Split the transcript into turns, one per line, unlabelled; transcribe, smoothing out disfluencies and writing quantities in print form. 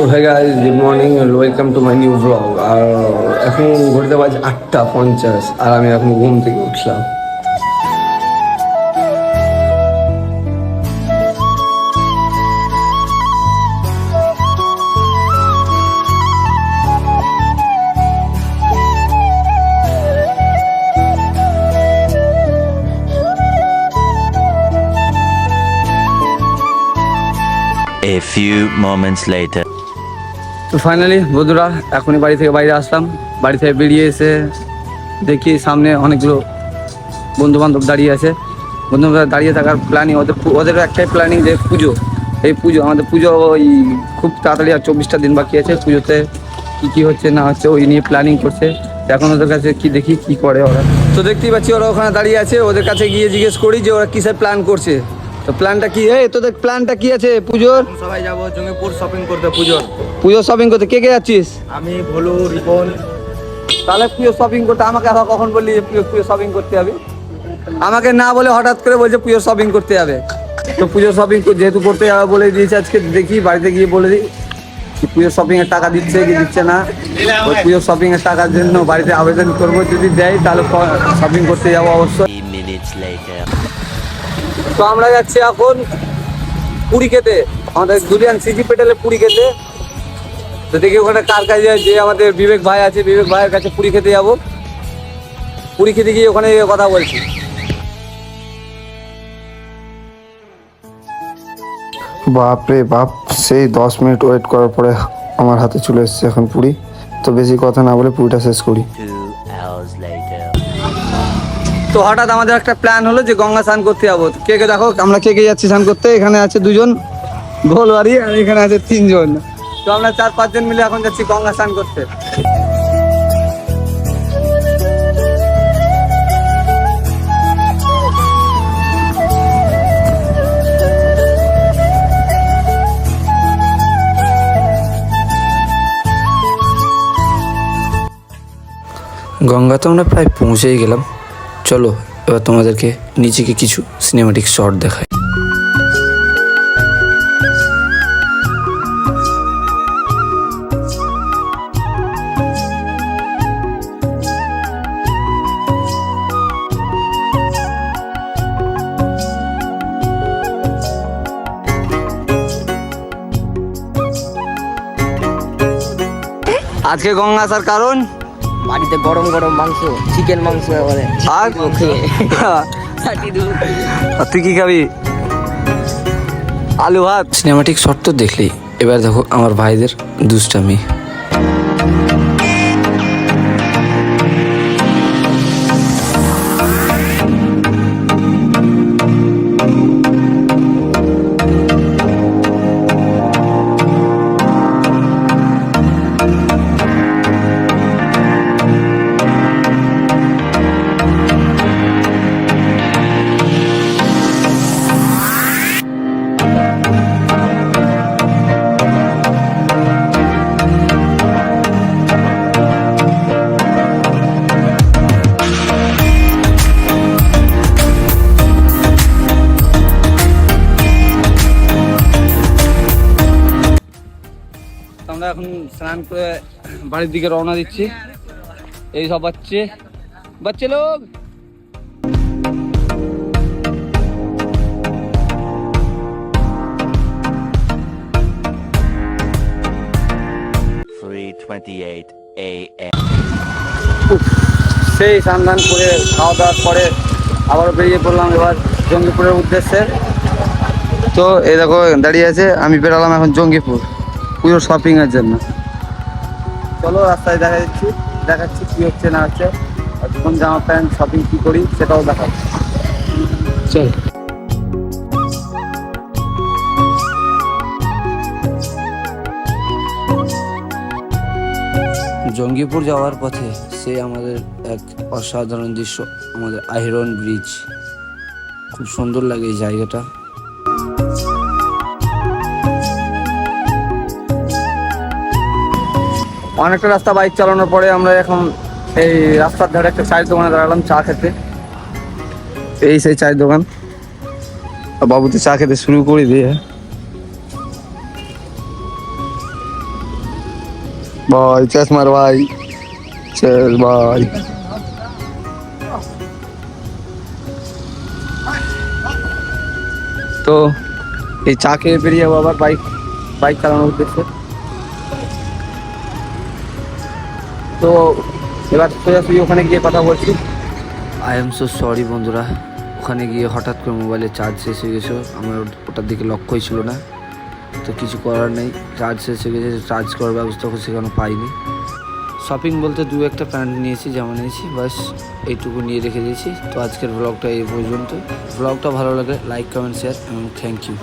So hey guys, good morning and welcome to my new blog. আর এখন ঘুরতে বাজে 8:50 আর আমি এখন ঘুম থেকে উঠলাম।
A few moments later.
তো ফাইনালি বন্ধুরা এখনই বাড়ি থেকে বাইরে আসলাম। বাড়ি থেকে বেরিয়ে এসে দেখি সামনে অনেকগুলো বন্ধু বান্ধব দাঁড়িয়ে আছে। বন্ধু বান্ধব দাঁড়িয়ে থাকার প্ল্যানিং, ওদের একটাই প্ল্যানিং যে পুজো, এই পুজো আমাদের পুজো ওই খুব তাড়াতাড়ি আর 24টা দিন বাকি আছে। পুজোতে কী হচ্ছে না হচ্ছে ওই নিয়ে প্ল্যানিং করছে। এখন ওদের কাছে কি দেখি কি করে ওরা। তো দেখতেই পাচ্ছি ওরা ওখানে দাঁড়িয়ে আছে। ওদের কাছে গিয়ে জিজ্ঞেস করি যে ওরা কিসের প্ল্যান করছে। তো প্ল্যানটা কি? তোদের প্ল্যানটা কি আছে পুজোর?
সবাই যাবো জঙ্গিপুর শপিং করতে।
পুজোর শপিং করতে কে কে যাচ্ছিস?
আমি ভলু, রিপন।
তাহলে পুজো শপিং করতে আমাকে আবার কখন বললি যে পুজো শপিং করতে হবে? আমাকে না বলে হঠাৎ করে বলছে পুজো শপিং করতে যাবে। তো পুজো শপিং যেহেতু করতে যাবে বলে দিয়েছে, আজকে দেখি বাড়িতে গিয়ে বলে দিই পুজো শপিং এর টাকা দিচ্ছে কি দিচ্ছে না। ওই পুজো শপিং এর টাকার জন্য বাড়িতে আবেদন করবো, যদি দেয় তাহলে শপিং করতে যাবো অবশ্যই।
3 minutes later.
তো আমরা যাচ্ছি এখন পুরী খেতে, আমাদের দুলিয়ান সিজি পেটেলে পুরী খেতে। তো দেখি ওখানে কার কাছে যে আমাদের বিবেক ভাই আছে, বিবেক ভাইয়ের কাছে পুরী খেতে যাবো। পুরী খেতে গিয়ে ওখানে কথা বলছি।
বাপরে বাপ, সেই 10 মিনিট ওয়েট করার পরে আমার হাতে চলে এসেছে এখন পুরি। তো বেশি কথা না বলে পুরিটা শেষ করি।
2 hours later.
তো হঠাৎ আমাদের একটা প্ল্যান হলো যে গঙ্গা স্নান করতে যাবো। কে কে দেখো আমরা কে কে যাচ্ছি স্নান করতে। এখানে আছে 2জন গোলবাড়ি আর এখানে আছে 3জন। তো আমরা 4-5 জন মিলে এখন যাচ্ছি গঙ্গা স্নান করতে।
গঙ্গাতে আমরা প্রায় পৌঁছেই গেলাম। চলো এবার তোমাদেরকে নিচেকে কিছু সিনেমাটিক শট দেখাই।
আজকে গঙ্গা আসার কারণ
বাড়িতে গরম গরম মাংস, চিকেন মাংস বলে।
আর তুই কি খাবি? আলু ভাত।
সিনেমাটিক শট তো দেখলি, এবার দেখো আমার ভাইদের দুষ্টামি।
আমরা এখন স্নান করে বাড়ির দিকে রওনা দিচ্ছি। এই সব বাচ্চে লোক।
3:28 a.m.
সেই স্নান করে খাওয়া দাওয়ার পরে আবারও বেরিয়ে পড়লাম এবার জঙ্গিপুরের উদ্দেশ্যে। তো এই দেখো দাঁড়িয়ে আছে, আমি বেরোলাম এখন জঙ্গিপুর পুরো শপিংয়ের জন্য। চলো রাস্তায় দেখাচ্ছি কী হচ্ছে না হচ্ছে, আর যখন জামা প্যান্ট শপিং কী করি সেটাও দেখাবো। চল।
জঙ্গিপুর যাওয়ার পথে সে আমাদের এক অসাধারণ দৃশ্য, আমাদের আইরন ব্রিজ। খুব সুন্দর লাগে এই জায়গাটা।
অনেকটা রাস্তা বাইক চালানোর পরে আমরা এখন এই রাস্তার ধারে একটা চায়ের দোকানে দাঁড়ালাম চা খেতে। এই সেই চায়ের দোকান। বাবু তো চা খেতে শুরু করে দিয়ে
ভাই চেস মার ভাই, চেস ভাই।
তো এই চা খেয়ে বেরিয়ে যাবো আবার বাইক চালানোর উদ্দেশ্যে। তো এবার সোজাসুজি ওখানে গিয়ে কথা বলছি।
আই এম সো সরি বন্ধুরা, ওখানে গিয়ে হঠাৎ করে মোবাইলে চার্জ শেষ হয়ে গেছে। আমার ওটার দিকে লক্ষ্যই ছিল না, তো কিছু করার নেই। চার্জ শেষ হয়ে গেছে, চার্জ করার ব্যবস্থা সেখানে পাইনি। শপিং বলতে দু একটা প্যান্ট নিয়েছি, জামা নিয়েছি, বাস এইটুকু নিয়ে রেখে দিয়েছি। তো আজকের ব্লগটা এই পর্যন্ত। ব্লগটা ভালো লাগে লাইক কমেন্ট শেয়ার এবং থ্যাংক ইউ।